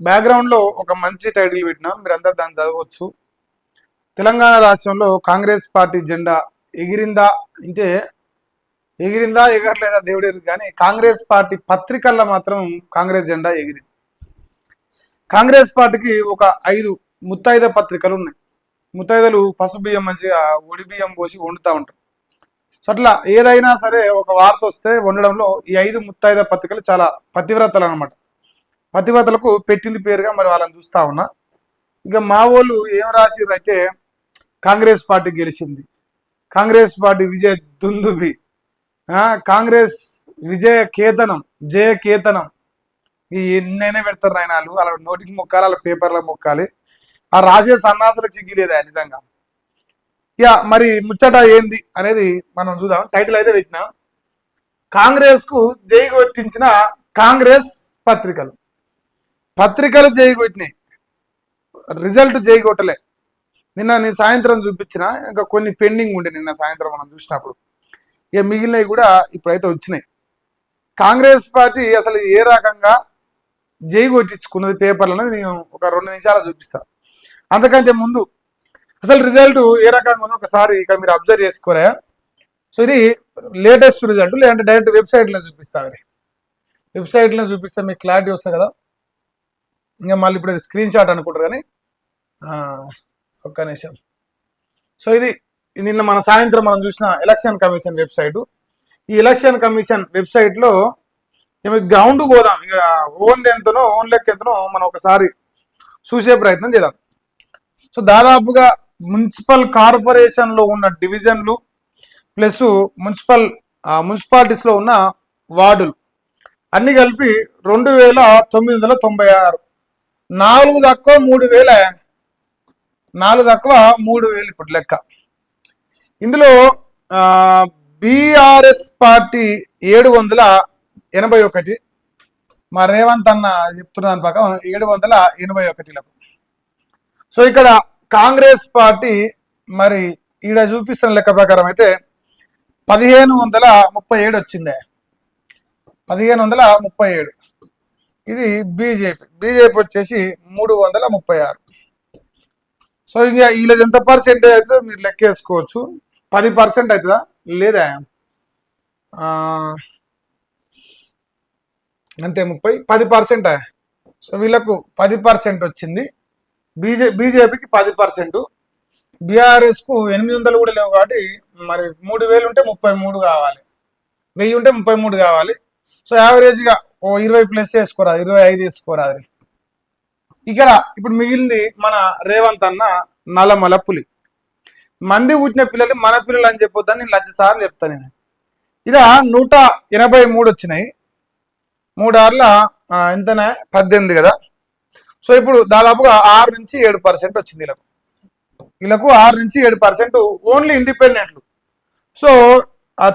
బ్యాక్గ్రౌండ్లో ఒక మంచి టైటిల్ పెట్టినా మీరందరూ దాన్ని చదవచ్చు. తెలంగాణ రాష్ట్రంలో కాంగ్రెస్ పార్టీ జెండా ఎగిరిందా అంటే ఎగిరిందా ఎగరలేదా దేవుడేరు, కానీ కాంగ్రెస్ పార్టీ పత్రికల్లో మాత్రం కాంగ్రెస్ జెండా ఎగిరింది. కాంగ్రెస్ పార్టీకి ఒక 5 ముత్తైద పత్రికలు ఉన్నాయి. ముత్తైదలు పసుపు బియ్యం మంచిగా ఒడి బియ్యం పోసి వండుతూ ఉంటారు. సో అట్లా ఏదైనా సరే ఒక వార్త వస్తే వండడంలో ఈ 5 ముత్తైద పత్రికలు చాలా పతివ్రతలు అనమాట. పతివ్రతలకు పెట్టింది పేరుగా మరి వాళ్ళని చూస్తా ఉన్నా. ఇక మా వాళ్ళు ఏం రాసిర్రు అంటే కాంగ్రెస్ పార్టీ గెలిచింది, కాంగ్రెస్ పార్టీ విజయ దుందుబి, కాంగ్రెస్ విజయ కేతనం, జయ కేతనం. ఈ ఎన్నైనా పెడతారు నాయనాలు, వాళ్ళ నోటికి మొక్కాలి, వాళ్ళ పేపర్లకు మొక్కాలి. ఆ రాసే సన్నాసులకు చిగ్గిలేదా నిజంగా. ఇక మరి ముచ్చట ఏంది అనేది మనం చూద్దాం. టైటిల్ అయితే పెట్టినా, కాంగ్రెస్ కు జై కొట్టించిన కాంగ్రెస్ పత్రికలు. పత్రికలు జై కొట్టినాయి, రిజల్ట్ జై కొట్టలే. నేను సాయంత్రం చూపించిన, ఇంకా కొన్ని పెండింగ్ ఉండే నిన్న సాయంత్రం మనం చూసినప్పుడు. ఇక మిగిలినవి కూడా ఇప్పుడైతే వచ్చినాయి. కాంగ్రెస్ పార్టీ అసలు ఏ రకంగా జై కొట్టించుకున్నది పేపర్లు అనేది నేను ఒక 2 నిమిషాలు చూపిస్తాను. అంతకంటే ముందు అసలు రిజల్ట్ ఏ రకంగా ఉందో ఒకసారి ఇక్కడ మీరు అబ్జర్వ్ చేసుకోరా. సో ఇది లేటెస్ట్ రిజల్ట్, లేదంటే డైరెక్ట్ వెబ్సైట్లో చూపిస్తా. వెబ్సైట్లో చూపిస్తే మీకు క్లారిటీ వస్తుంది కదా. ఇంకా మళ్ళీ ఇప్పుడు స్క్రీన్ షాట్ అనుకుంటారు కానీ ఒక్క నిమిషం. సో ఇది నిన్న మన సాయంత్రం మనం చూసిన ఎలక్షన్ కమిషన్ వెబ్సైటు. ఈ ఎలక్షన్ కమిషన్ వెబ్సైట్లో గ్రౌండ్ పోదాం. ఇక ఓన్ ఎంతనో ఓన్ లెక్క ఎంతనో మనం ఒకసారి చూసే ప్రయత్నం చేద్దాం. సో దాదాపుగా మున్సిపల్ కార్పొరేషన్లో ఉన్న డివిజన్లు ప్లస్ మున్సిపాలిటీస్లో ఉన్న వార్డులు అన్ని కలిపి 2996. 4 తక్కువ 3000, 4 తక్కువ 3000 ఇప్పుడు లెక్క. ఇందులో బీఆర్ఎస్ పార్టీ 781, మా రేవంత్ అన్న చెప్తున్నాను ప్రకారం 781లకు. సో ఇక్కడ కాంగ్రెస్ పార్టీ మరి ఈడ చూపిస్తున్న లెక్క ప్రకారం అయితే 1537 వచ్చిందే, 1537. ఇది బీజేపీ వచ్చేసి 336. సో ఇక వీళ్ళది ఎంత పర్సెంటేజ్ అయితే మీరు లెక్కేసుకోవచ్చు. 10% అవుతుందా లేదా, అంతే 10%. సో వీళ్ళకు 10% వచ్చింది, బీజేపీకి 10%, బీఆర్ఎస్కు 800 కూడా లేవు కాబట్టి మరి 3000 ఉంటే 33 కావాలి, 1000 ఉంటే 33 కావాలి. సో యావరేజ్గా 20+ వేసుకోరాదు, 25 వేసుకోరాదు. ఇక్కడ ఇప్పుడు మిగిలింది మన రేవంత్ అన్న నల్లమల పులి. మంది పుట్టిన పిల్లలు మన పిల్లలు అని చెప్పొద్దని నేను 1,00,000 సార్లు చెప్తాను. నేను ఇదా 183 వచ్చినాయి, 3 ఎంతనే 18 కదా. సో ఇప్పుడు దాదాపుగా 6 నుంచి 7% వచ్చింది వీళ్ళకు 6 నుంచి 7% ఓన్లీ ఇండిపెండెంట్లు. సో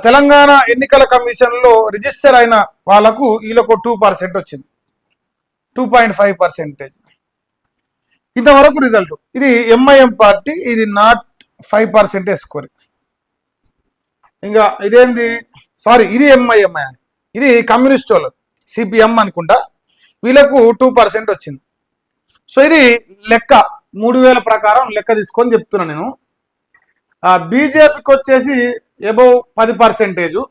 తెలంగాణ ఎన్నికల కమిషన్లో రిజిస్టర్ అయిన వాళ్ళకు వీళ్ళకు 2% వచ్చింది, 2.5%. ఇంతవరకు రిజల్ట్. ఇది ఎంఐఎం పార్టీ, ఇది నాట్ 5% వేసుకోరు. ఇంకా ఇదేంది, సారీ ఇది ఎంఐఎం, ఇది కమ్యూనిస్ట్ వాళ్ళు సిపిఎం అనుకుంటా, వీళ్ళకు 2% వచ్చింది. సో ఇది లెక్క 3000 ప్రకారం లెక్క తీసుకొని చెప్తున్నా నేను. బీజేపీకి వచ్చేసి అబౌవ్ 10%,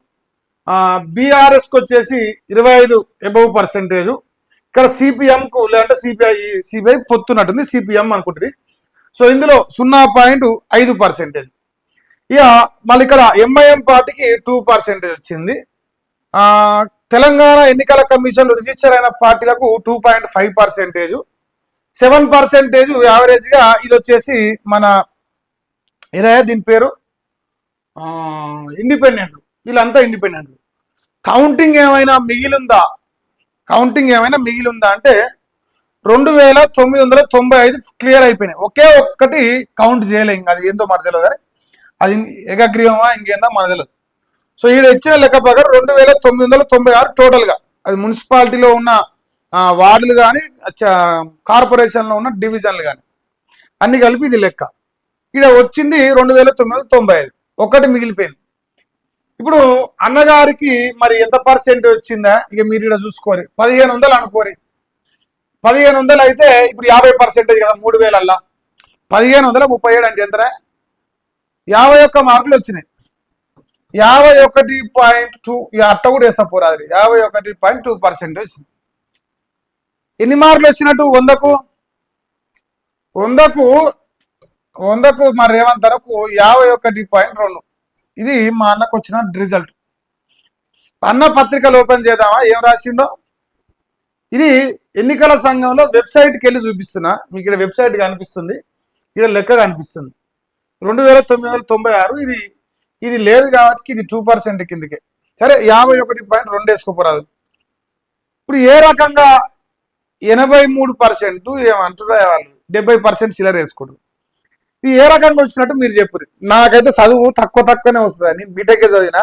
బీఆర్ఎస్కి వచ్చేసి 25 అబౌవ్ %. ఇక్కడ సిపిఎంకు లేదంటే సిపిఐ పొత్తున్నట్టుంది, సిపిఎం అనుకుంటుంది. సో ఇందులో 0.5%. ఇక మళ్ళీ ఇక్కడ ఎంఐఎం పార్టీకి 2% వచ్చింది. తెలంగాణ ఎన్నికల కమిషన్ రిజిస్టర్ అయిన పార్టీలకు 2.5%, 7% యావరేజ్గా. ఇది వచ్చేసి మన ఏదైనా దీని పేరు ఇండిపెండెంట్లు, వీళ్ళంతా ఇండిపెండెంట్లు. కౌంటింగ్ ఏమైనా మిగిలిందా అంటే 2995 క్లియర్ అయిపోయినాయి. ఒకే ఒక్కటి కౌంట్ చేయలే, ఇంకా అది ఏందో మనకు తెలియదు, అది ఏకగ్రీవమా ఇంకేందా మనకు తెలియదు. సో ఈడ ఇచ్చిన లెక్క ప్రకారం 2996 టోటల్గా. అది మున్సిపాలిటీలో ఉన్న వార్డులు కానీ కార్పొరేషన్లో ఉన్న డివిజన్లు కానీ అన్ని కలిపి ఇది లెక్క. ఇక్కడ వచ్చింది 2995, ఒకటి మిగిలిపోయింది. ఇప్పుడు అన్నగారికి మరి ఎంత పర్సెంట్ వచ్చిందా ఇక మీరు ఇక్కడ చూసుకోరు, 1500 అనుకోరి. 1500 అయితే ఇప్పుడు 50% కదా 3000 1537 అంటే ఎంత? 51 మార్కులు వచ్చినాయి. 51.2 అట్ట కూడా వేస్తా పోరాది. 51.2% వచ్చింది. ఎన్ని మార్కులు వచ్చినట్టు? 100కు మా రేవంత్ అన్నకు 51.2. ఇది మా అన్నకు వచ్చిన రిజల్ట్. అన్న పత్రికలు ఓపెన్ చేద్దామా, ఏం రాసిండో. ఇది ఎన్నికల సంఘంలో వెబ్సైట్కి వెళ్ళి చూపిస్తున్నా మీకు. ఇక్కడ వెబ్సైట్ కనిపిస్తుంది, ఇక్కడ లెక్క కనిపిస్తుంది. 2996. ఇది లేదు కాబట్టి ఇది 2% కిందకే. సరే 51.2 వేసుకోపోరాదు. ఇప్పుడు ఏ రకంగా 83% ఏమంటారు వాళ్ళు 70% చిల్లర వేసుకోడు. ఇది ఏ రకంగా వచ్చినట్టు మీరు చెప్పారు. నాకైతే చదువు తక్కువనే వస్తుంది. నేను బీటెక్ చదివినా,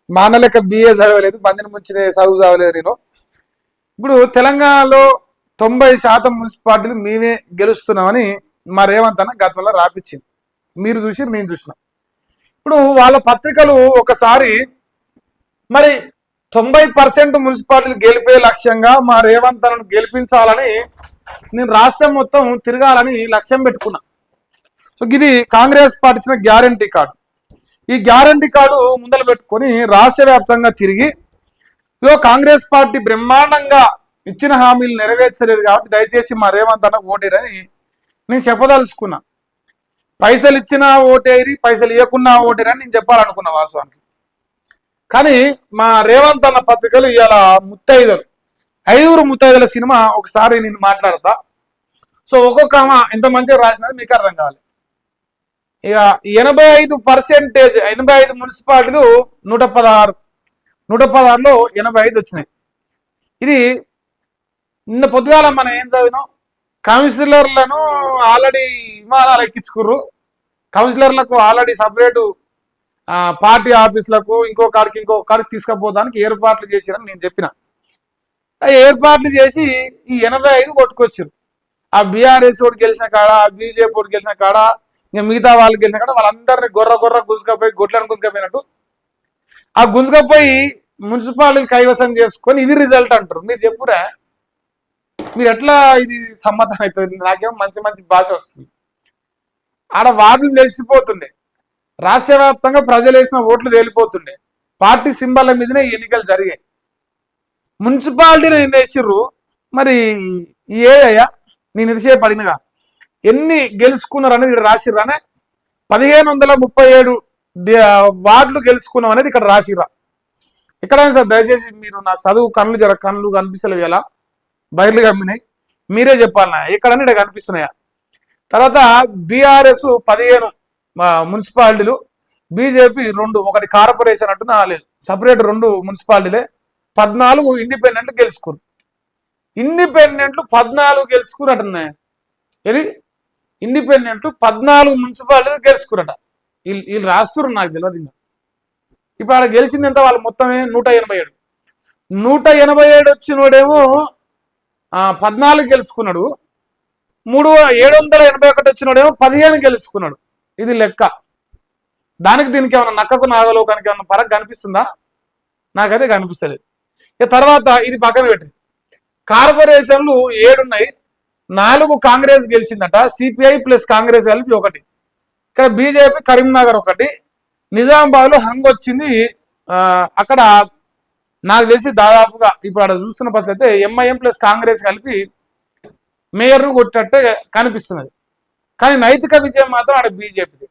మా అన్న లెక్క బిఏ చదవలేదు, మందిని ముంచిన చదువు చదవలేదు నేను. ఇప్పుడు తెలంగాణలో 90% మున్సిపాలిటీలు మేమే గెలుస్తున్నామని మా రేవంత్ అన్న గతంలో రాపిచ్చింది. మీరు చూసి నేను చూసిన. ఇప్పుడు వాళ్ళ పత్రికలు ఒకసారి మరి 90% మున్సిపాలిటీలు గెలిపే లక్ష్యంగా మా రేవంత్ అన్నను గెలిపించాలని నేను రాష్ట్రం మొత్తం తిరగాలని లక్ష్యం పెట్టుకున్నా. సో ఇది కాంగ్రెస్ పార్టీ ఇచ్చిన గ్యారంటీ కార్డు. ఈ గ్యారంటీ కార్డు ముందలు పెట్టుకొని రాష్ట్ర వ్యాప్తంగా తిరిగి కాంగ్రెస్ పార్టీ బ్రహ్మాండంగా ఇచ్చిన హామీలు నెరవేర్చలేదు కాబట్టి దయచేసి మా రేవంత్ అన్న ఓటేరని నేను చెప్పదలుచుకున్నా. పైసలు ఇచ్చినా ఓటేరి, పైసలు ఇవ్వకున్నా ఓటేరని నేను చెప్పాలనుకున్నా వాస్తవానికి. కానీ మా రేవంత్ అన్న పత్రికలు ఇవాళ ముత్తైదులు 5 ముత్తైదుల సినిమా ఒకసారి నేను మాట్లాడతా. సో ఒక్కొక్క ఎంత మంచిగా రాసినది మీకు అర్థం కావాలి. ఇక 85%, 85 మున్సిపాలిటీలు 116లో 85 వచ్చినాయి. ఇది నిన్న పొద్దుగాల మనం ఏం చదివినాం, కౌన్సిలర్లను ఆల్రెడీ విమానాలు ఎక్కించుకుర్రు. కౌన్సిలర్లకు ఆల్రెడీ సపరేటు పార్టీ ఆఫీసులకు ఇంకో కాడికి తీసుకుపోవడానికి ఏర్పాట్లు చేసిరని నేను చెప్పిన. ఏర్పాట్లు చేసి ఈ 85 కొట్టుకొచ్చారు. ఆ బీఆర్ఎస్ ఓటు గెలిచిన కాడ, బీజేపీ ఓటు గెలిచిన కాడ, ఇంకా మిగతా వాళ్ళు గెలిచిన కాడ వాళ్ళందరినీ గొర్ర గుంజుకపోయి గొడ్లను గుంజుకపోయినట్టు ఆ గుంజుకపోయి మున్సిపాలిటీ కైవసం చేసుకొని ఇది రిజల్ట్ అంటారు. మీరు చెప్పురా, మీరు ఎట్లా ఇది సమ్మతం అవుతుంది? నాకేమో మంచి భాష వస్తుంది. ఆడ వార్డులు తెలిసిపోతుండే, రాష్ట్ర వ్యాప్తంగా ప్రజలు వేసిన ఓట్లు తేలిపోతుండే, పార్టీ సింబల్ మీదనే ఎన్నికలు జరిగాయి. మున్సిపాలిటీని నిర్ణయించారు. మరి ఏదయ్యా నేను ఎంతసేపు అడిగినగా ఎన్ని గెలుచుకున్నారు అనేది ఇక్కడ రాసిర్రానే. 1537 వార్డులు గెలుచుకున్నాం అనేది ఇక్కడ రాసిర్రా. ఎక్కడైనా సార్ దయచేసి మీరు నాకు చదువు కళ్ళు కనిపిస్తలేవు, ఎలా బయర్లు కమ్మినాయి మీరే చెప్పాలన్నా ఎక్కడన్నా ఇక్కడ కనిపిస్తున్నాయా. తర్వాత బీఆర్ఎస్ 15 మున్సిపాలిటీలు, బీజేపీ 2, ఒకటి కార్పొరేషన్ అంటున్నా లేదు, సపరేట్ 2 మున్సిపాలిటీలే. 14 ఇండిపెండెంట్లు గెలుచుకున్నారు. ఇండిపెండెంట్లు 14 గెలుచుకున్నట్టున్నాయి. ఇది ఇండిపెండెంట్లు 14 మున్సిపాలిటీలు గెలుచుకున్నట. వీళ్ళు రాస్తున్నారు, నాకు తెలియదు. ఇప్పుడు ఆడ గెలిచింది ఎంత? వాళ్ళు మొత్తమే 187. 187 వచ్చినోడేమో 14 గెలుచుకున్నాడు. 781 వచ్చినోడేమో 15 గెలుచుకున్నాడు. ఇది లెక్క. దానికి దీనికి ఏమన్నా నక్కకు నాగలోకానికి ఏమన్నా ఫరక్ కనిపిస్తుందా? నాకైతే కనిపిస్తలేదు. ఇక తర్వాత ఇది పక్కన పెట్టి కార్పొరేషన్లు 7 ఉన్నాయి. 4 కాంగ్రెస్ గెలిచిందట, సిపిఐ ప్లస్ కాంగ్రెస్ కలిపి 1. ఇక్కడ బీజేపీ కరీంనగర్ 1, నిజామాబాద్లో హంగ్ వచ్చింది. అక్కడ నాకు తెలిసి దాదాపుగా ఇప్పుడు అక్కడ చూస్తున్న పరిస్థితి అయితే ఎంఐఎం ప్లస్ కాంగ్రెస్ కలిపి మేయర్ను కొట్టినట్టే కనిపిస్తున్నది. కానీ నైతిక విజయం మాత్రం ఆడ బీజేపీది.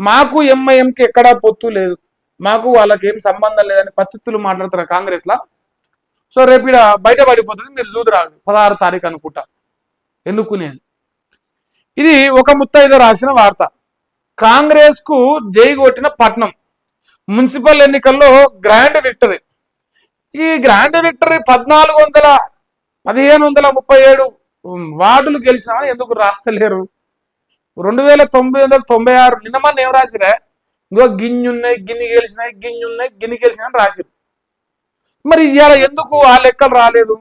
మాకు ఎంఐఎంకి ఎక్కడా పొత్తు లేదు, మాకు వాళ్ళకి ఏం సంబంధం లేదని పరిస్థితులు మాట్లాడుతున్నారు కాంగ్రెస్లా. సో రేపు ఇక్కడ బయటపడిపోతుంది, మీరు చూదురాదు 16 తారీఖు అనుకుంటా ఎన్నుకునేది. ఇది ఒక ముత్తైదు రాసిన వార్త. కాంగ్రెస్ కు జై కొట్టిన పట్నం మున్సిపల్ ఎన్నికల్లో గ్రాండ్ విక్టరీ. ఈ గ్రాండ్ విక్టరీ 1537 వార్డులు గెలిచినామని ఎందుకు రాస్తలేరు? 2996 నిన్న మన ఏం రాసిరా? ఇంకో గిన్నె గెలిచినాయి, గిన్ని గెలిచినాయి అని రాసిరు. మరి ఇవాళ ఎందుకు ఆ లెక్కలు రాలేదు?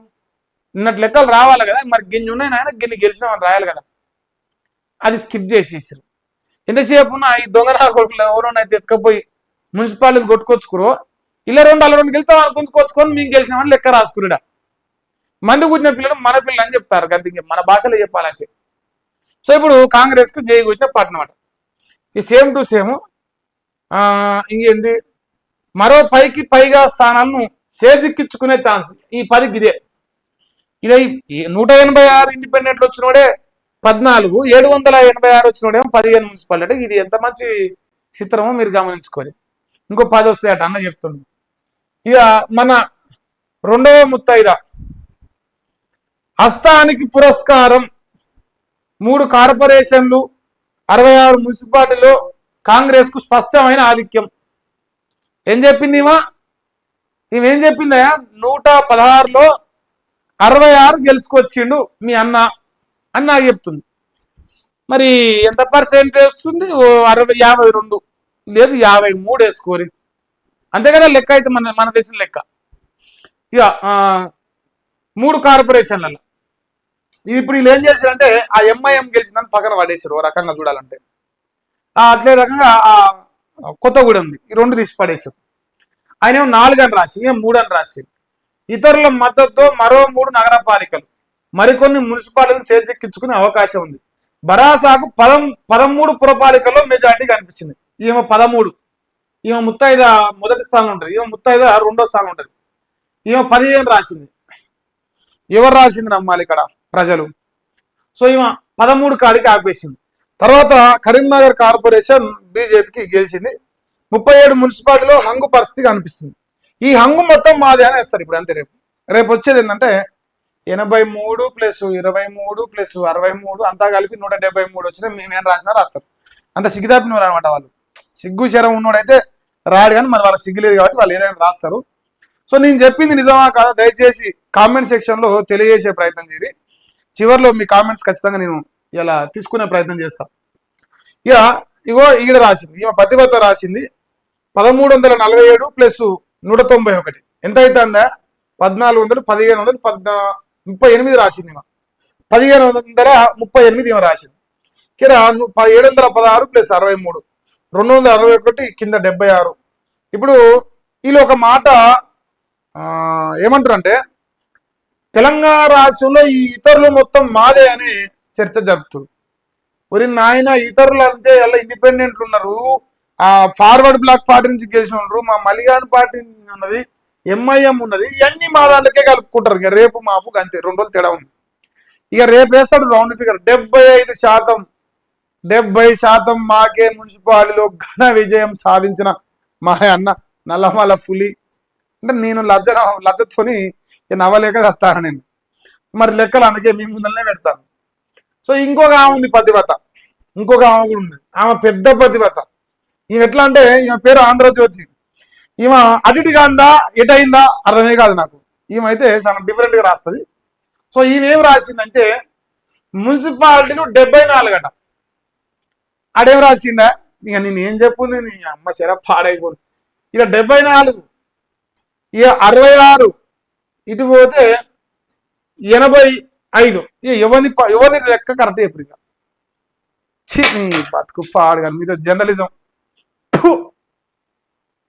నిన్నటి లెక్కలు రావాలి కదా. మరి గిన్నె నాయన గిన్ని గెలిచినామని రాయాలి కదా. అది స్కిప్ చేసేసారు. ఎంతసేపు ఈ దొంగరా కొడుకులు ఎవరోనైతే ఎత్తుకపోయి మున్సిపాలిటీ కొట్టుకొచ్చుకురో, ఇలా 2 గెలుతామని గుంజుకొచ్చుకొని మేము గెలిచినామని లెక్క రాసుకురుడా. మంది కూర్చిన పిల్లలు మన పిల్లలు అని చెప్తారు గంతికి మన భాషలో చెప్పాలని. సో ఇప్పుడు కాంగ్రెస్ కు జై కూర్చిన పార్టీ అనమాట. ఈ సేమ్ టు సేమ్ ఇంకేంది మరో పైగా స్థానాలను చేజిక్కించుకునే ఛాన్స్ ఈ 10కి ఇదే. 186 ఇండిపెండెంట్లు వచ్చినోడే 14, 786 వచ్చినోడేమో 15 మున్సిపాలిటీ. ఇది ఎంత మంచి చిత్రమో మీరు గమనించుకోవాలి. ఇంకో 10 వస్తాయట అన్న చెప్తుంది. ఇక మన రెండవ ముత్తైద హస్తానికి పురస్కారం 3 కార్పొరేషన్లు 66 మున్సిపాలిటీలో కాంగ్రెస్ కు స్పష్టమైన ఆధిక్యం. ఏం చెప్పింది ఈమెం చెప్పిందయా 116లో 66 గెలుచుకొచ్చిండు మీ అన్న అని నాకు చెప్తుంది. మరి ఎంత పర్సెంటేజ్ వస్తుంది? 52 లేదు 53 వేసుకోరి అంతే కదా లెక్క. అయితే మన దేశం లెక్క. ఇక 3 కార్పొరేషన్లలో ఇప్పుడు వీళ్ళు ఏం చేశారంటే ఆ ఎంఐఎం గెలిచిందని పక్కన పడేశారు. ఓ రకంగా చూడాలంటే అట్లే రకంగా కొత్తగూడెం ఉంది, ఈ 2 తీసి పడేశారు. ఆయన ఏమో 4 అని రాసి 3 అని రాసి ఇతరుల మద్దతుతో మరో 3 నగరపాలికలు మరికొన్ని మున్సిపాలిటీలు చేజెక్కించుకునే అవకాశం ఉంది. బరాసాకు 13 పురపాలికల్లో మెజార్టీ కనిపించింది. ఈమె 13, ఈమె ముత్తైద మొదటి స్థానంలో ఉంటుంది, ఈమె ముత్తైద 2వ స్థానం ఉంటుంది. ఈమె 15 రాసింది. ఎవరు రాసింది నమ్మాలి ఇక్కడ ప్రజలు. సో ఈమె 13 కాడికి ఆపేసింది. తర్వాత కరీంనగర్ కార్పొరేషన్ బీజేపీకి గెలిచింది. 37 మున్సిపాలిటీలో హంగు పరిస్థితి కనిపిస్తుంది. ఈ హంగు మొత్తం మాదే అని వేస్తారు ఇప్పుడు అంతే. రేపు వచ్చేది ఏంటంటే 83 + 23 + 63 అంతా కలిపి 173 వచ్చినా మేమేం రాసినా రాస్తారు. అంత సిగ్గుదాపినవారు అనమాట వాళ్ళు. సిగ్గు శరం ఉన్నోడైతే రాడు, కానీ మరి వాళ్ళకి సిగ్గులేదు కాబట్టి వాళ్ళు ఏదైనా రాస్తారు. సో నేను చెప్పింది నిజమా కాదా దయచేసి కామెంట్ సెక్షన్లో తెలియజేసే ప్రయత్నం చేయండి. చివరిలో మీ కామెంట్స్ ఖచ్చితంగా నేను ఇలా తీసుకునే ప్రయత్నం చేస్తాను. ఇక ఇగో ఈడ రాసింది, ఈమె పతివత రాసింది 1347 + 191 ఎంత అవుతుందా? 1400, 1500, 38 రాసింది. 1538 ఈమె రాసింది. కిరా 716 + 63 261 కింద 76. ఇప్పుడు వీళ్ళు ఒక మాట ఏమంటారు అంటే తెలంగాణ రాష్ట్రంలో ఈ ఇతరులు మొత్తం మాదే అని చర్చ జరుపుతుంది. మరి నాయన ఇతరులు అంటే ఎలా ఇండిపెండెంట్లు ఉన్నారు, ఆ ఫార్వర్డ్ బ్లాక్ పార్టీ నుంచి గెలిచిన ఉన్నారు, మా మలిగాన్ పార్టీ ఉన్నది, ఎంఐఎం ఉన్నది, ఇవన్నీ మా దాంట్లోకే కలుపుకుంటారు. ఇక రేపు మాపు అంతే 2 రోజులు తేడా ఉంది. ఇక రేపు వేస్తాడు రౌండ్ ఫిగర్ 75%. 70% మాకే మున్సిపాలిటీలో ఘన విజయం సాధించిన మా అన్న నల్లమల పులి అంటే నేను లజ్జతోని నవ్వలేక చస్తాను నేను. మరి లెక్కలు అందుకే మీ ముందరనే పెడతాను. సో ఇంకొక ఆమె ఉంది పతివత, ఇంకొక ఆమె కూడా ఉంది. ఆమె పెద్ద పతివత. ఈమె ఎట్లా అంటే ఈమె పేరు ఆంధ్రజ్యోతి. ఈమె అటుగా అందా ఎటైందా అర్థమే కాదు నాకు. ఈమె అయితే చాలా డిఫరెంట్గా రాస్తుంది. సో ఈమె ఏం రాసిందంటే మున్సిపాలిటీలు 74 అట. ఆడేం రాసిందా ఇక నేను ఏం చెప్పుంది, నీ అమ్మ శర పాడైపోయింది. ఇక 74, ఇక 66, ఇటు పోతే 85. ఇక ఎవరిని లెక్క కరెక్ట్ చెప్పు. ఇక బతుకు పాడు కానీ మీద జర్నలిజం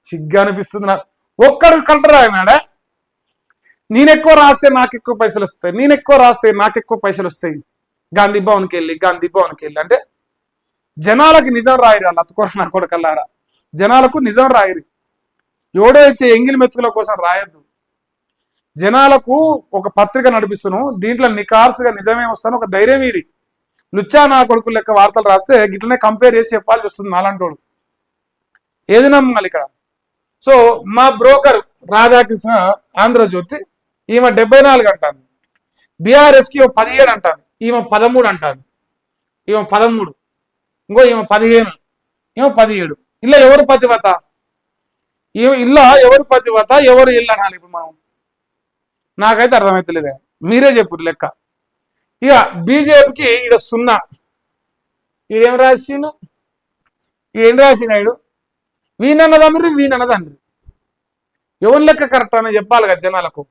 సిగ్గా అనిపిస్తుంది నాకు. ఒక్కడు కలెక్టర్ రాయనాడా నేను ఎక్కువ రాస్తే నాకు ఎక్కువ పైసలు వస్తాయి, నేను ఎక్కువ రాస్తే నాకు ఎక్కువ పైసలు వస్తాయి, గాంధీ భవన్కి వెళ్ళి అంటే జనాలకు నిజం రాయరు. వాళ్ళు అతుకోర నా కొడుకల్లారా, జనాలకు నిజం రాయరు. ఎవడో ఇచ్చే ఎంగిలి మెతుకుల కోసం రాయొద్దు. జనాలకు ఒక పత్రిక నడిపిస్తున్నాను, దీంట్లో నికార్సుగా నిజమే వస్తాను ఒక ధైర్యం వీరి. లుచ్చా నా కొడుకు లెక్క వార్తలు రాస్తే గిట్లనే కంపేర్ చేసి చెప్పాల్సి వస్తుంది నాలంటోడు. ఏది నమ్మాలి ఇక్కడ? సో మా బ్రోకర్ రాధాకృష్ణ ఆంధ్రజ్యోతి ఈమె 74 అంటాను, బీఆర్ఎస్కి 17 అంటాను, ఈమె 13 అంటాను, ఈమె 13, ఇంకో ఈమె 15, ఈమె 17. ఇలా ఎవరు పతివత? ఇలా ఎవరు పతివత, ఎవరు ఇల్లు అనాలి ఇప్పుడు మనం? నాకైతే అర్థమవుతలేదే, మీరే చెప్పు లెక్క. ఇక బీజేపీకి ఇక 0. ఈడేం రాసిండు, ఈడేం రాసినాడు? వీనన్నదండ్రి వీనన్నదండ్రి. ఎవరి లెక్క కరెక్ట్ అని చెప్పాలి కదా జనాలకు.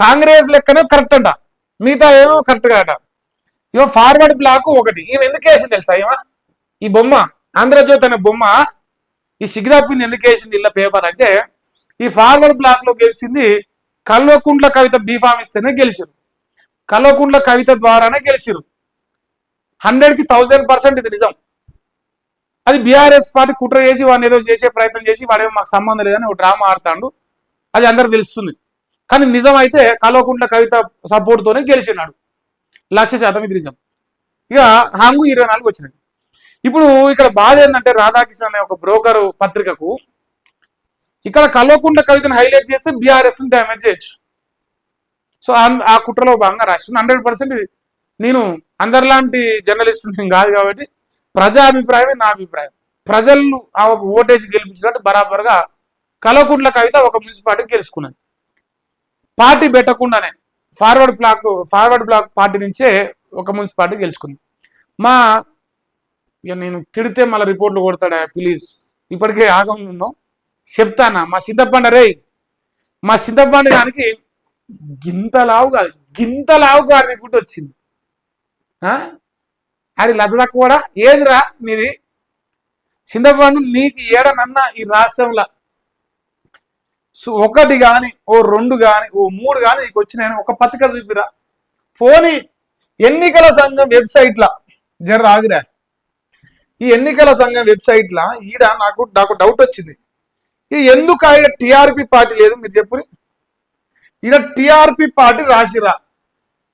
కాంగ్రెస్ లెక్కనే కరెక్ట్ అంట, మిగతా ఏమో కరెక్ట్ కాట. ఇవో ఫార్వర్డ్ బ్లాక్ 1. ఈమె ఎందుకు వేసింది తెలుసా? ఈ బొమ్మ ఆంధ్రజ్యోతి అనే బొమ్మ ఈ సిగ్గుదాపింది ఎందుకు వేసింది ఇలా పేపర్ అంటే ఈ ఫార్వర్డ్ బ్లాక్ లో వేసింది కల్వకుంట్ల కవిత బీఫామ్ ఇస్తేనే గెలిచారు. కల్వకుంట్ల కవిత ద్వారానే గెలిచారు. 100కి 1000% ఇది నిజం. అది బీఆర్ఎస్ పార్టీ కుట్ర చేసి వాడిని ఏదో చేసే ప్రయత్నం చేసి వాడేమో మాకు సంబంధం లేదని ఒక డ్రామా ఆడుతాడు. అది అందరికి తెలుస్తుంది. కానీ నిజం అయితే కల్వకుంట్ల కవిత సపోర్ట్తోనే గెలిచినాడు. 100% ఇది నిజం. ఇక హంగు 24 వచ్చినాయి. ఇప్పుడు ఇక్కడ బాధ ఏంటంటే రాధాకృష్ణ అనే ఒక బ్రోకర్ పత్రికకు ఇక్కడ కల్వకుంట్ల కవితను హైలైట్ చేస్తే బీఆర్ఎస్ డ్యామేజ్ చేయొచ్చు. సో ఆ కుట్రలో భాగంగా రాసిన 100% నేను అందరిలాంటి జర్నలిస్ట్ నేను కాదు కాబట్టి ప్రజా అభిప్రాయమే నా అభిప్రాయం. ప్రజలు ఓటేసి గెలిపించినట్టు బరాబర్గా కల్వకుంట్ల కవిత ఒక మున్సిపాలిటీ గెలుచుకున్నది. పార్టీ పెట్టకుండానే ఫార్వర్డ్ బ్లాక్ పార్టీ నుంచే ఒక మున్సిపాలిటీ గెలుచుకుంది. ఇక నేను తిడితే మళ్ళీ రిపోర్ట్లు కొడతాడా ప్లీజ్, ఇప్పటికే ఆగం ఉన్నాం చెప్తానా. మా చింతపండు దానికి గింతలావు కాదు గుడ్డు వచ్చింది. అది లజ్జ కూడా ఏదిరా నీది చింతపండు నీకు ఏడనన్నా ఈ రాష్ట్రంలో ఒకటి కానీ ఓ 2 కానీ ఓ 3 కానీ నీకు వచ్చినాయని ఒక పత్రిక చూపిరా. పోనీ ఎన్నికల సంఘం వెబ్సైట్లా జర ఆగిరా. ఈ ఎన్నికల సంఘం వెబ్సైట్లా నాకు డౌట్ వచ్చింది. ఇది ఎందుకు ఆయన టీఆర్పీ పార్టీ లేదు మీరు చెప్పు. ఈయన టీఆర్పీ పార్టీ రాసిరా,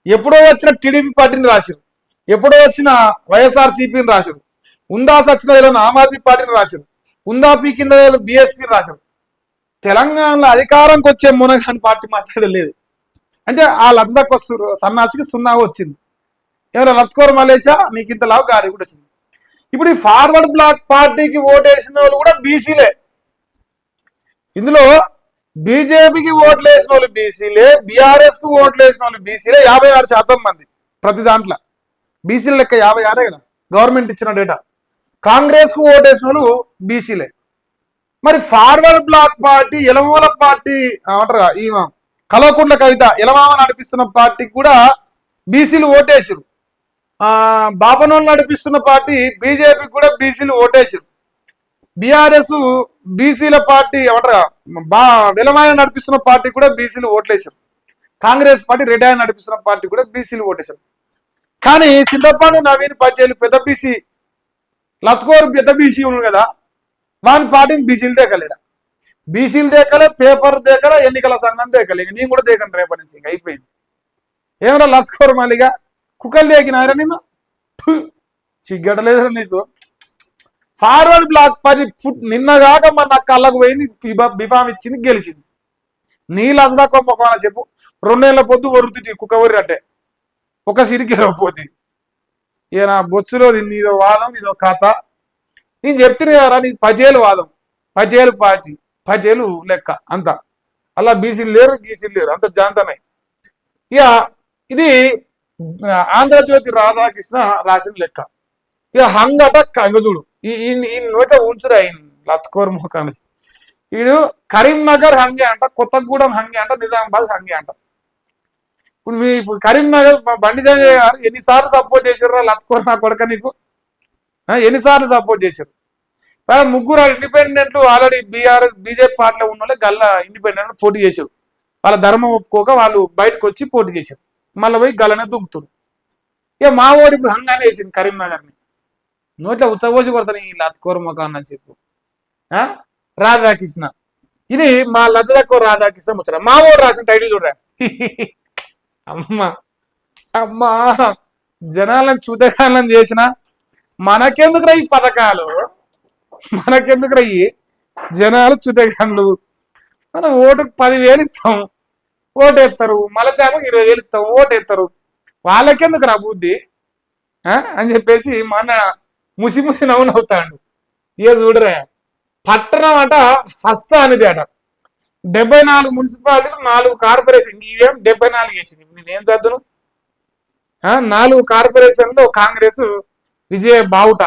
ఎప్పుడో వచ్చిన టీడీపీ పార్టీని రాసిరు, ఎప్పుడో వచ్చిన వైఎస్ఆర్సీపీని రాసిరు, ఉందా సచిన ఆమ్ ఆద్మీ పార్టీని రాసిరు, ఉందా పీ కింద బీఎస్పీని రాసిరు. తెలంగాణలో అధికారంకి వచ్చే మునగాని పార్టీ మాట్లాడలేదు. అంటే ఆ లజ్జకు సన్నాసికి 0 వచ్చింది. ఎవరో లత్కోర్ మలేషియా నీకు ఇంత లావు గారి కూడా వచ్చింది. ఇప్పుడు ఈ ఫార్వర్డ్ బ్లాక్ పార్టీకి ఓటేసిన వాళ్ళు కూడా బీసీలే. ఇందులో బీజేపీకి ఓట్లు వేసిన వాళ్ళు బీసీలే, బీఆర్ఎస్ కు ఓట్లు వేసిన వాళ్ళు బీసీలే. 56% మంది ప్రతి దాంట్లో బీసీల లెక్క 56 కదా గవర్నమెంట్ ఇచ్చిన డేటా. కాంగ్రెస్ కు ఓటేసిన వాళ్ళు బీసీలే. మరి ఫార్వర్డ్ బ్లాక్ పార్టీ ఎలమూల పార్టీ అంటారు ఈ కల్వకుంట్ల కవిత ఎలమామ నడిపిస్తున్న పార్టీకి కూడా బీసీలు ఓటేసారు. బాపనోళ్ళు నడిపిస్తున్న పార్టీ బీజేపీకి కూడా బీసీలు ఓటేసారు. బీఆర్ఎస్ బీసీల పార్టీ ఏమంటారు వెలమాయ నడిపిస్తున్న పార్టీ కూడా బీసీలు ఓట్లేసారు. కాంగ్రెస్ పార్టీ రెడ్డాయ నడిపిస్తున్న పార్టీ కూడా బీసీలు ఓటేశారు. కానీ చింతపండు నవీన్ పటేల్ పెద్ద బీసీ, లత్కోరు పెద్ద బీసీ ఉన్నాడు కదా, వాని పార్టీని బీసీలు దేకలేడా. బీసీలు దేకలే, పేపర్ దేకలే, ఎన్నికల సంఘం దేకలే. నేను కూడా దేకను రేపటి నుంచి. అయిపోయింది. ఏమన్నా లత్కోరు మళ్ళీగా కుక్కలు దేకినారా నిన్ను సిగ్గడలేదు నీకు. ఫార్వర్డ్ బ్లాక్ పార్టీ నిన్నగాక మన నాకు కళ్ళకు పోయింది, బిఫామ్ ఇచ్చింది, గెలిచింది. నీ లజ్జా మొక్కన చెప్పు. 2 ఏళ్ల పొద్దు వరుతుంది కుక్క వరి అంటే ఒక సిరికి పోతుంది. ఇక నా బొచ్చులో నీదో వాదం నీదో కథ. నేను చెప్తున్నా కదా నీకు 10 ఏళ్ళు వాదం, 10 ఏళ్ళు పార్టీ, 10 ఏళ్ళు లెక్క అంతా. అలా బీసీలు లేరు, గీసీలు లేరు, అంత జాంతమే. ఇక ఇది ఆంధ్రజ్యోతి రాధాకృష్ణ రాసిన లెక్క. ఇక హంగట ఇంక చూడు ఈ నోట ఉంచురా ఈ లత్కోర్ ముఖాన్ని. వీడు కరీంనగర్ హంగే అంట, కొత్తగూడెం హంగే అంట, నిజామాబాద్ హంగే అంట. ఇప్పుడు కరీంనగర్ బండి సంజయ్ గారు ఎన్నిసార్లు సపోర్ట్ చేశారు లత్కోర్ నా కొడక నీకు, ఎన్నిసార్లు సపోర్ట్ చేశారు. ముగ్గురు ఇండిపెండెంట్ ఆల్రెడీ బీజేపీ పార్టీలో ఉన్న వాళ్ళే గల్లా ఇండిపెండెంట్ పోటీ చేశారు. వాళ్ళ ధర్మం ఒప్పుకోక వాళ్ళు బయటకు వచ్చి పోటీ చేశారు. మళ్ళీ పోయి గల్లనే దుంకుతారు. ఇక మా ఓడి ఇప్పుడు హంగానే వేసింది కరీంనగర్ని. నోట్ల ఉచ్చబోసి కొడతాను ఈ లత్కోర్ ముఖాన్న చెప్పు. రాధాకృష్ణ ఇది మా లజ్జలకో రాధాకృష్ణ ముచ్చట. మా ఓడు రాసిన టైటిల్ చూడరా. అమ్మా జనాలను చూతకాలం చేసిన మనకెందుకురా ఈ పథకాలు, మనకెందుకురా ఈ జనాలు చూతగాళ్ళు. మనం ఓటుకు 10,000 ఇస్తాం, ఓటేస్తారు. మళ్ళీ 20,000 ఇస్తాం, ఓటేస్తారు. వాళ్ళకెందుకురా బుద్ధి అని చెప్పేసి మన ముసి నవ్వుతాడు. ఇక చూడరా పట్టణం అట హస్త అనేది అట 74 మున్సిపాలిటీలు 4 కార్పొరేషన్. ఇవేం 74 వేసింది. నేనేం చదువును. 4 కార్పొరేషన్లో కాంగ్రెస్ విజయ బావుట.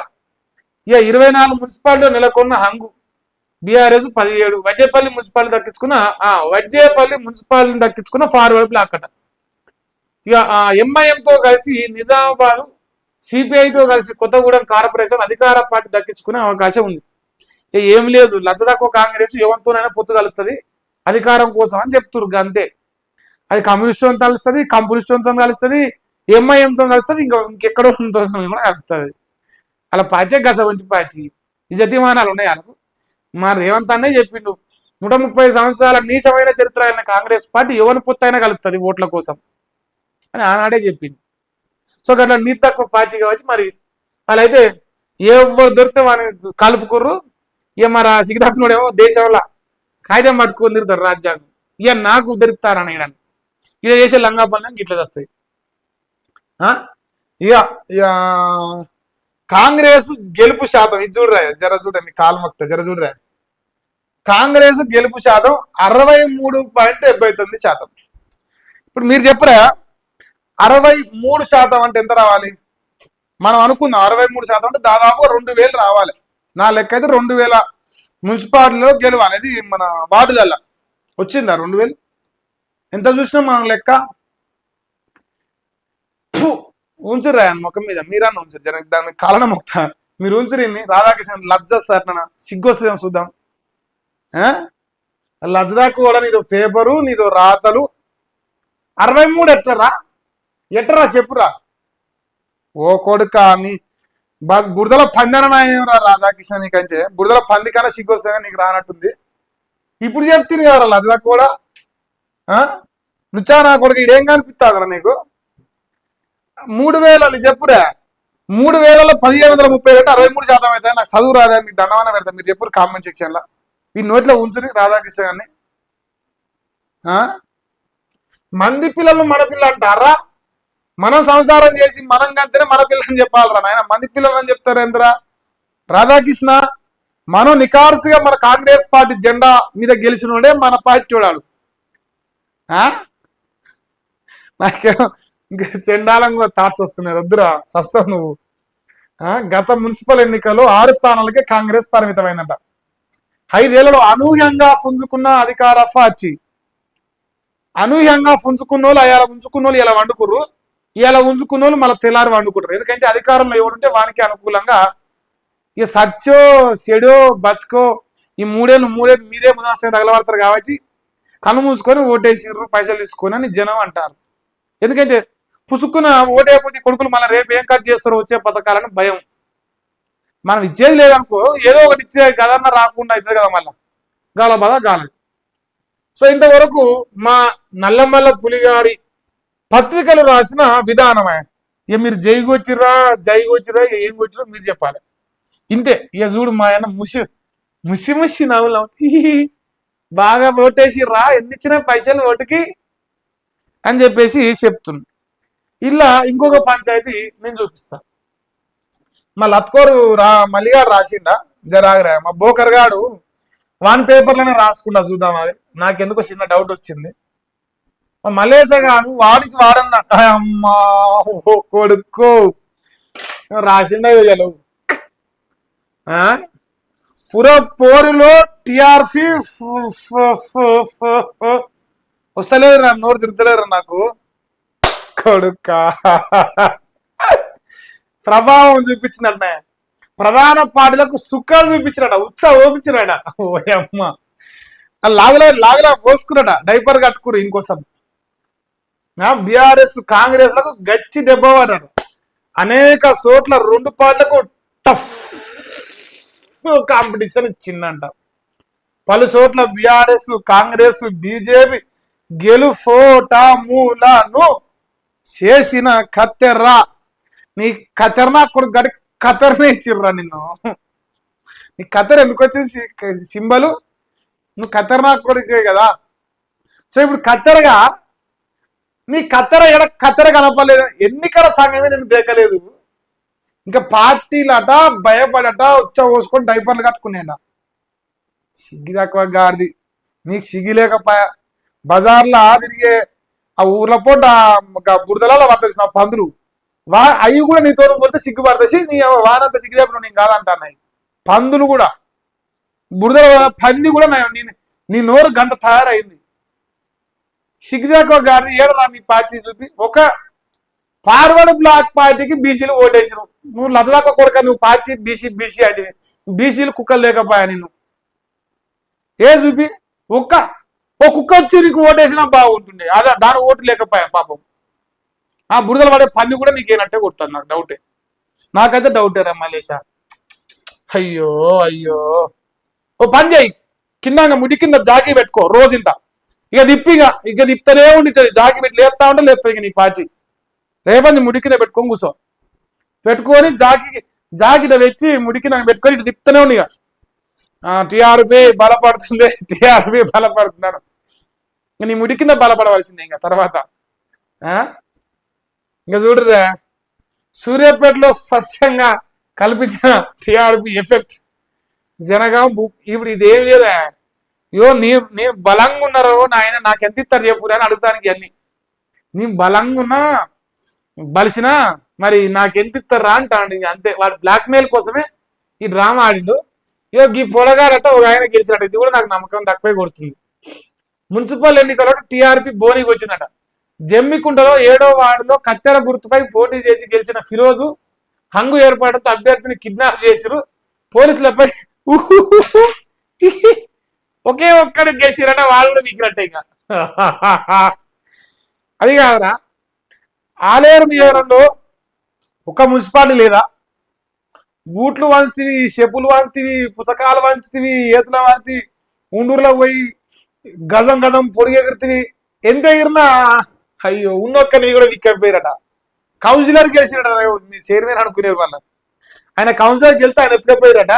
ఇక 24 మున్సిపాలిటీలో నెలకొన్న హంగు. బీఆర్ఎస్ 17. వడ్డేపల్లి మున్సిపాలిటీ దక్కించుకున్న ఫార్వర్డ్ బ్లాక్ అట. ఇక ఎంఐఎంతో కలిసి నిజామాబాద్, సిపిఐతో కలిసి కొత్తగూడెం కార్పొరేషన్ అధికార పార్టీ దక్కించుకునే అవకాశం ఉంది. ఏం లేదు, లజ్జదక్కువ కాంగ్రెస్ ఎవరితోనైనా పొత్తు కలుగుతుంది అధికారం కోసం అని చెప్తున్నారు. అంతే. అది కమ్యూనిస్టుతో కలుస్తుంది, కంప్యూనిస్టుతో కలుస్తుంది, ఎంఐఎంతో కలుస్తుంది, ఇంకెక్కడో కూడా కలుస్తుంది. అలా పార్టీ గసవంటి పార్టీ ఇజతిమానాలు ఉన్నాయి వాళ్ళకు. మా రేవంత్ అన్నే చెప్పిండు 130 సంవత్సరాల నీచమైన చరిత్ర అయిన కాంగ్రెస్ పార్టీ ఎవరిని పొత్తైనా కలుస్తుంది ఓట్ల కోసం అని ఆనాడే చెప్పింది. సో అట్లా నీతి తక్కువ పార్టీ కాబట్టి మరి వాళ్ళైతే ఎవరు దొరికితే వాడిని కలుపుకుర్రు. ఇక మరి ఆ సిగ్గుదాకునుడేమో దేశంలో కాగితం పట్టుకొని తిరుగుతారు రాజ్యాంగం, ఇక నాకు ఉద్ధరిస్తారని ఇడని ఇక చేసే లంగా పనులు ఇట్లా వస్తాయి. ఇక ఇక కాంగ్రెస్ గెలుపు శాతం ఇది చూడరా, జర చూడండి, కాలు మొక్త జర చూడరా. కాంగ్రెస్ గెలుపు శాతం 63.79%. ఇప్పుడు మీరు చెప్పరా 63% అంటే ఎంత రావాలి? మనం అనుకుందాం 63% అంటే దాదాపు 2000 రావాలి. నా లెక్క అయితే 2000 మున్సిపాలిటీలో గెలవాలి. అది మన వార్డులలో వచ్చిందా 2000? ఎంత చూసినా మనం లెక్క ఉంచురా ముఖం మీద, మీరన్నా ఉంచరు జర దాన్ని కాలన మొక్తా మీరు ఉంచురిని. రాధాకృష్ణ లజ్జేస్తారు, సిగ్గు వస్తుందేమో చూద్దాం. లజ్జదాకు కూడా నీదో పేపరు, నీదో రాతలు. 63 ఎట్టరా చెప్పురా. ఓ కొడుక నీ బురదల పందన నాయరా రాధాకృష్ణ, నీకంటే బురదల పంది కన్నా సిగ్గు వస్తే నీకు రానట్టుంది. ఇప్పుడు చెప్తుంది కదరా లజ్జదాకు కూడా. నుచ్చా నా కొడుకు ఇడేం కనిపిస్తుందిరా నీకు? 3000 చెప్పురా. 3000లో 1730 అంటే 63% అయితే నాకు చదువు రాదా? మీకు దండవన పెడతా. మీరు చెప్పు కామెంట్ సెక్షన్ లో. ఈ నోట్లో ఉంచుని రాధాకృష్ణ గారిని. మంది పిల్లలు మన పిల్లలు అంటారా? మనం సంసారం చేసి మనం కంటేనే మన పిల్లలని చెప్పాలరా నాయన. మంది పిల్లలు అని చెప్తారేంద్రా రాధాకృష్ణ? మనం నికార్సుగా మన కాంగ్రెస్ పార్టీ జెండా మీద గెలిచినోడే మన పార్టీ చూడాడు. నాకేమో ఇంకా చండాలంగా థాట్స్ వస్తున్నాయి. వద్దురా సస్తావు నువ్వు. గత మున్సిపల్ ఎన్నికల్లో 6 స్థానాలకే కాంగ్రెస్ పరిమితమైందంట. 5 ఏళ్లలో అనూహ్యంగా పుంజుకున్న అధికార పార్టీ. అనూహ్యంగా పుంజుకున్న వాళ్ళు అలా ఉంచుకున్న వాళ్ళు ఇలా వండుకుర్రు, ఇలా ఉంచుకున్న వాళ్ళు మళ్ళీ తెల్లారి వండుకుంటారు. ఎందుకంటే అధికారంలో ఎవరుంటే వానికి అనుకూలంగా ఇక సచ్చో చెడో బతుకో ఈ మూడేళ్ళు మీరే ముదనష్టంగా తగలబడతారు కాబట్టి కన్ను మూసుకొని ఓటేసిర్రు పైసలు తీసుకొని అని జనం అంటారు. ఎందుకంటే పుసుక్కున ఓటేపోతే కొడుకులు మళ్ళీ రేపు ఏం కట్ చేస్తారో వచ్చే పథకాలని భయం. మనం ఇచ్చేది లేదనుకో, ఏదో ఒకటి ఇచ్చే గదన్న రాకుండా అవుతుంది కదా, మళ్ళా గాల బాధ గాలి. సో ఇంతవరకు మా నల్లమల్ల పులిగారి పత్రికలు రాసిన విధానమే. ఇక మీరు జైగొచ్చిరా ఏం కొచ్చిరా మీరు చెప్పాలి. ఇంతే. ఇక చూడు మా ఆయన ముసి నవ్వులు బాగా ఓటేసిర్రా, ఎన్ని ఇచ్చినా పైసలు ఓటుకి అని చెప్పేసి చెప్తున్నా. ఇలా ఇంకొక పంచాయతీ నేను చూపిస్తా. మా లత్కోరు మల్లిగాడు రాసిండా జరాగరా. మా బోకర్ గాడు వాన్ పేపర్లోనే రాసుకుంటా చూద్దాం. అది నాకెందుకో చిన్న డౌట్ వచ్చింది. మా మల్లేశ గాడు వాడికి వాడన్నా అమ్మా కొడుకో రాసిండా గెలవు. పుర పోరులో టిఆర్పి వస్తలేరు, నోరు తిరుగుతలేరు నాకు కొడుక. ప్రభావం చూపించినట్టే ప్రధాన పార్టీలకు సుఖాలు చూపించినట, ఉత్సాహం ఓపించినట. ఓ అమ్మ లాగలా పోసుకున్నట, డైపర్ కట్టుకురు ఇంకోసం. బీఆర్ఎస్ కాంగ్రెస్ లకు గచ్చి దెబ్బ పడ్డారు. అనేక చోట్ల 2 పార్టీలకు టఫ్ కాంపిటీషన్ ఇచ్చిందంట. పలు చోట్ల బీఆర్ఎస్ కాంగ్రెస్ బీజేపీ గెలుపోటములను చేసిన కత్తెర్రా. నీ కత్తెరనా కొడుకు గడి కత్తెరనే ఇచ్చిర్రా నిన్ను. నీ కత్తెర ఎందుకు వచ్చింది సింబలు? నువ్వు కత్తెరనా కొడుకే కదా. సో ఇప్పుడు కత్తెరగా నీ కత్తెర కనపడలేదు. ఎన్నికల సమయమే నేను దేకలేదు. ఇంకా పార్టీలట భయపడట ఉచ్చ పోసుకొని డైపర్లు కట్టుకునేట. సిగ్గి తక్కువ గాడిది నీకు సిగ్గి లేకపోయా. బజార్లో తిరిగే ఆ ఊర్ల పూట బురదలలో పడతాయి నా పందులు, అవి కూడా నీతో పోతే సిగ్గుపడతాయి. నీ వానంత సిగ్గు చెప్పిన నేను కాదంటున్నాయి పందులు కూడా. బురదల పంది కూడా నీ నోరు గంట తయారైంది. సిగ్గుదాకా గాడి ఏడరా నీ పార్టీ చూపి. ఒక ఫార్వర్డ్ బ్లాక్ పార్టీకి బీసీలు ఓటేసినావు. నువ్వు లతదాకా కొడుక, నువ్వు పార్టీ బీసీ అంటే బీసీలు కుక్కలు లేకపోయా నిన్ను. ఏ చూపి ఓ కుక్క వచ్చి నీకు ఓటేసినా బాగుంటుండే, అదే దాని ఓటు లేకపోయా పాపం. ఆ బురదలు పడే పని కూడా నీకేనట్టే కొడుతుంది, నాకు డౌటే. నాకైతే డౌటే రా మలేష. అయ్యో అయ్యో, ఓ పని చేయి, కింద ముడి కింద జాకీ పెట్టుకో రోజంతా. ఇక దిప్పిగా ఇక దిప్తనే ఉండిటది, జాకీ పెట్టి లేపుతా ఉంటే లేపుతా ఇక నీ పార్టీ. రేపటి ముడి కింద పెట్టుకొని కూర్చో, పెట్టుకొని జాకిట పెట్టి ముడి కింద పెట్టుకొని ఇటు దిప్తూనే ఉండి. ఇక టీఆర్పీ బలపడుతుంది, టీఆర్పీ బలపడుతున్నాను. ఇంక నీ ముడి కింద బలపడవలసిందే ఇంకా తర్వాత. ఇంకా చూడరా, సూర్యాపేటలో స్పష్టంగా కల్పించిన టీఆర్పీ ఎఫెక్ట్ జనగాం. ఇప్పుడు ఇదేం లేదా, యో నేను బలంగా ఉన్నారో నాయన నాకెంత ఇస్తారు చెప్పు అని అడుగుతానికి. అన్ని నీ బలంగా ఉన్నా బలిసినా మరి నాకెంత ఇస్తారా అంటాడు. అంతే, వాడు బ్లాక్మెయిల్ కోసమే ఈ డ్రామా ఆడిండు. ఇక ఈ పొలగాడట ఒక ఆయన గెలిచినట్టు, ఇది కూడా నాకు నమ్మకం తక్కువే కొడుతుంది. మున్సిపల్ ఎన్నికల్లో టీఆర్పీ బోనికి వచ్చిందట. జమ్మికుంటలో 7వ వార్డులో కత్తెర గుర్తుపై పోటీ చేసి గెలిచిన ఫిరోజు హంగు ఏర్పడంతో అభ్యర్థిని కిడ్నాప్ చేసిరు. పోలీసులపై ఒకే ఒక్కడు గెలిచిరట, వాళ్ళు విగ్రట్టే. ఇక అది కాదురా, ఆలేరు నియోజకవర్గంలో ఒక మున్సిపాలిటీ లేదా? బూట్లు వంచుతీవి, చెప్పులు వంచుతీవి, పుస్తకాలు వంచుతీవి, ఏతుల వంచుతీవి, ఉండూరులో పోయి గజం గజం పొడిగి ఎగురుతీవి. ఎంత ఎగిరినా అయ్యో ఉన్నొక్క నీ కూడా విక్కపోయారట. కౌన్సిలర్ గెలిచిరట, మీ చైర్మన్ అనుకునే వాళ్ళ. ఆయన కౌన్సిలర్ గెలితే ఆయన ఎత్తుకపోయారట.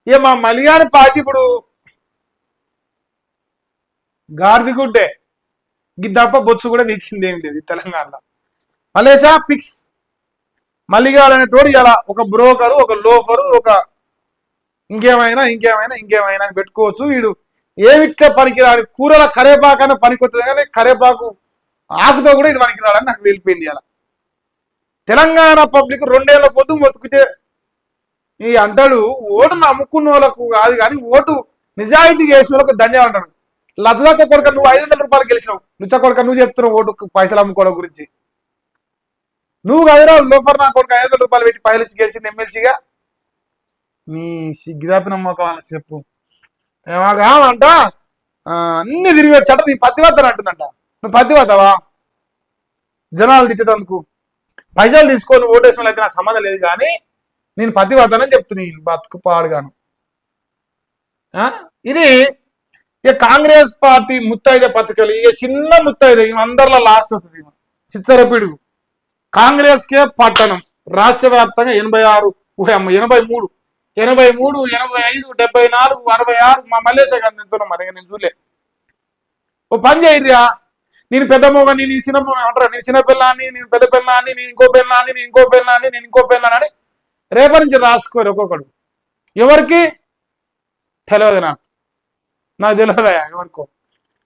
ఇక మా మలిగాని పార్టీ ఇప్పుడు గాడిదిగుడ్డే, గిద్దప్ప బొచ్చు కూడా వీక్కింది ఏం లేదు తెలంగాణలో. మలేషా పిక్స్ మల్లిగాడు అనేటోడు ఇలా ఒక బ్రోకరు, ఒక లోఫరు, ఒక ఇంకేమైనా అని పెట్టుకోవచ్చు. వీడు ఏమిట్లా పనికిరాని కూరల కరేపాకన్నా పనికొస్తుంది, కానీ కరేపాకు ఆకుతో కూడా ఇది పనికిరాడని నాకు తెలిపింది. అలా తెలంగాణ పబ్లిక్ 2 ఏళ్ల పొద్దు మొత్తుకుంటే ఈ అంటాడు ఓటు నమ్ముకున్న వాళ్ళకు కాదు, కానీ ఓటు నిజాయితీ చేసిన వాళ్ళకు ధన్యవాదాలు అంటాడు. లతదాక కొడుక నువ్వు 500 రూపాయలు గెలిచినావు, నుచ్చ కొడుక నువ్వు చెప్తున్నావు ఓటు పైసలు అమ్ముకోవడం గురించి. నువ్వు కదరా లోఫర్ నా కొడుకు 500 రూపాయలు పెట్టి పైలిచ్చి గెలిచింది ఎమ్మెల్సీగా. నీ సిగ్గుదాపి నమ్మకం చెప్పు. ఏమాగంట అన్ని తిరిగి వచ్చాట, నీ పత్తివద్దని అంటుందంట. నువ్వు పత్తివద్దావా? జనాలు తిట్టేందుకు పైసలు తీసుకొని ఓటేసిన అయితే నాకు సంబంధం లేదు, కానీ నేను పత్తివద్దానని చెప్తున్నా. బతుకు పాడుగాను. ఇది ఇక కాంగ్రెస్ పార్టీ ముత్తైదే పత్రికలు, ఇక చిన్న ముత్తైదే అందరిలో లాస్ట్ వస్తుంది. చిత్తరపిడుగు కాంగ్రెస్ కే పట్టణం రాష్ట్ర వ్యాప్తంగా 86, 83, 85, 74, 66. మా మల్లేశ గారు తింటున్నాం మరి, నేను చూడలే. ఓ పని చేయరా, నేను పెద్ద మొగని, నేను చిన్న అంటారా, నేను చిన్న పిల్లాన్ని, నేను పెద్ద పిల్లాన్ని, నేను ఇంకో పిల్లాన్ని, నేను ఇంకో పిల్లాన్ని, నేను ఇంకో పిల్లాన్ని రేపటి నుంచి రాసుకోరు ఒక్కొక్కడు. ఎవరికి తెలియదు, నాకు తెలియదా ఎవరికో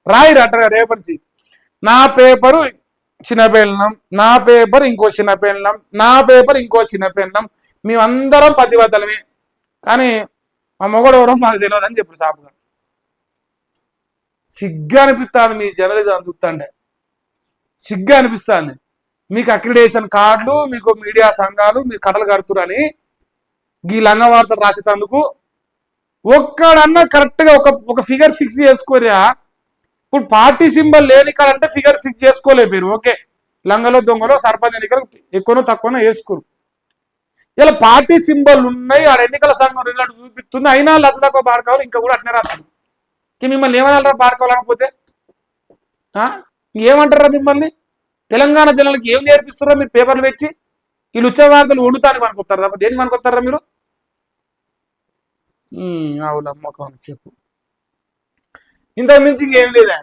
రాయిరట. రేపటి నుంచి నా పేపరు చిన్న పెళ్ళం, నా పేపర్ ఇంకో చిన్న పెళ్ళం, నా పేపర్ ఇంకో చిన్న పెళ్ళం, మేమందరం పతివతలమే, కానీ మా మొగడు ఎవరో మాకు తెలియదు అని చెప్పారు సాపు గారు. సిగ్గా అనిపిస్తుంది మీ జర్నలిజం చూస్తుంటే, సిగ్గా అనిపిస్తుంది. మీకు అక్రిడేషన్ కార్డులు, మీకు మీడియా సంఘాలు, మీరు కథలు కడుతురని ఈ లంగ వార్తలు రాసేటందుకు ఒక్కడన్నా కరెక్ట్ గా ఒక ఫిగర్ ఫిక్స్ చేసుకోరా. ఇప్పుడు పార్టీ సింబల్ లేని కాడంటే ఫిగర్ ఫిక్స్ చేసుకోలేదు మీరు. ఓకే, లంగలో దొంగలో సర్పంచ్ ఎన్నికలు ఎక్కువనో తక్కువనో వేసుకోరు. ఇలా పార్టీ సింబల్ ఉన్నాయి, ఆడ ఎన్నికల సంఘం రిజల్ట్ చూపిస్తుంది, అయినా లతదాకా బాడుకోవాలి, ఇంకా కూడా అట్నే రాస్తుంది. మిమ్మల్ని ఏమన్నా బాడుకోవాలనిపోతే ఏమంటారా? మిమ్మల్ని తెలంగాణ జనాలకి ఏం నేర్పిస్తారో మీరు పేపర్లు పెట్టి? ఈ లుచ్చవార్తలు వండుతానికి పనికొస్తారా తప్ప దేనికి పనికొస్తారా మీరు? అవునమ్మకం చెప్పు, ఇంతకు మించి ఇంకేం లేదా?